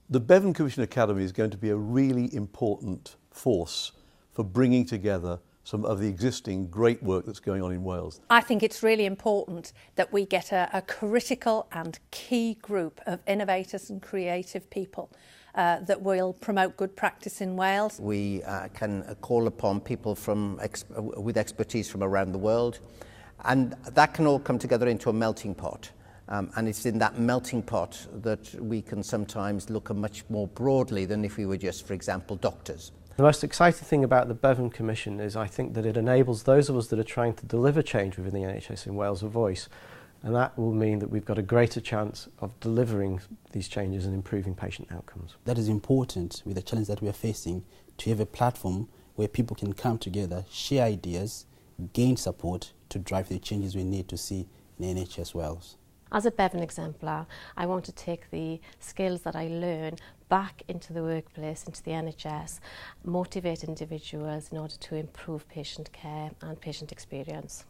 The Bevan Commission Academy is going to be a really important force for bringing together some of the existing great work that's going on in Wales. I think it's really important that we get a critical and key group of innovators and creative people that will promote good practice in Wales. We can call upon people with expertise from around the world, and that can all come together into a melting pot. And it's in that melting pot that we can sometimes look much more broadly than if we were just, for example, doctors. The most exciting thing about the Bevan Commission is I think that it enables those of us that are trying to deliver change within the NHS in Wales a voice, and that will mean that we've got a greater chance of delivering these changes and improving patient outcomes. That is important with the challenge that we are facing, to have a platform where people can come together, share ideas, gain support to drive the changes we need to see in NHS Wales. As a Bevan exemplar, I want to take the skills that I learn back into the workplace, into the NHS, motivate individuals in order to improve patient care and patient experience.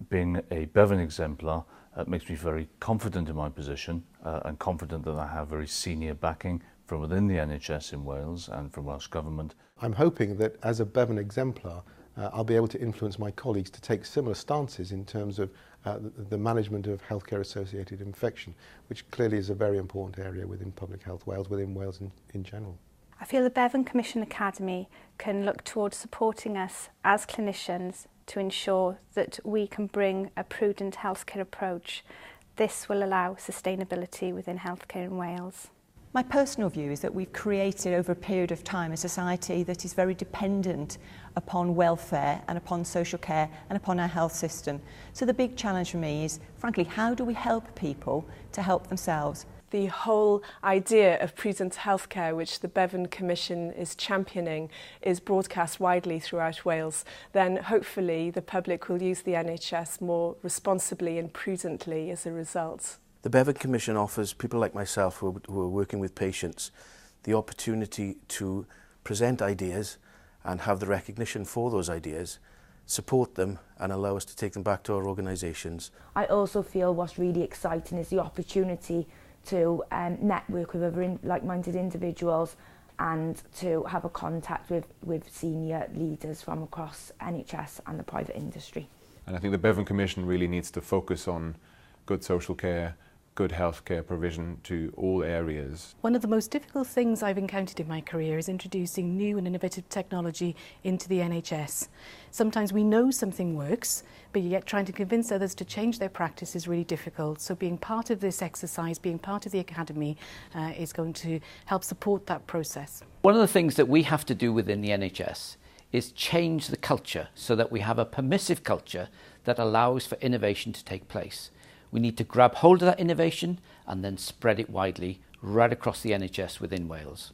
Being a Bevan exemplar makes me very confident in my position and confident that I have very senior backing from within the NHS in Wales and from Welsh Government. I'm hoping that as a Bevan exemplar, I'll be able to influence my colleagues to take similar stances in terms of the management of healthcare associated infection, which clearly is a very important area within Public Health Wales, within Wales in general. I feel the Bevan Commission Academy can look towards supporting us as clinicians to ensure that we can bring a prudent healthcare approach. This will allow sustainability within healthcare in Wales. My personal view is that we've created over a period of time a society that is very dependent upon welfare and upon social care and upon our health system. So the big challenge for me is, frankly, how do we help people to help themselves? The whole idea of prudent healthcare, which the Bevan Commission is championing, is broadcast widely throughout Wales. Then hopefully the public will use the NHS more responsibly and prudently as a result. The Bevan Commission offers people like myself who are working with patients the opportunity to present ideas and have the recognition for those ideas, support them and allow us to take them back to our organisations. I also feel what's really exciting is the opportunity to network with other like-minded individuals and to have a contact with senior leaders from across NHS and the private industry. And I think the Bevan Commission really needs to focus on good social care, good healthcare provision to all areas. One of the most difficult things I've encountered in my career is introducing new and innovative technology into the NHS. Sometimes we know something works, but yet trying to convince others to change their practice is really difficult. So being part of this exercise, being part of the Academy is going to help support that process. One of the things that we have to do within the NHS is change the culture so that we have a permissive culture that allows for innovation to take place. We need to grab hold of that innovation and then spread it widely right across the NHS within Wales.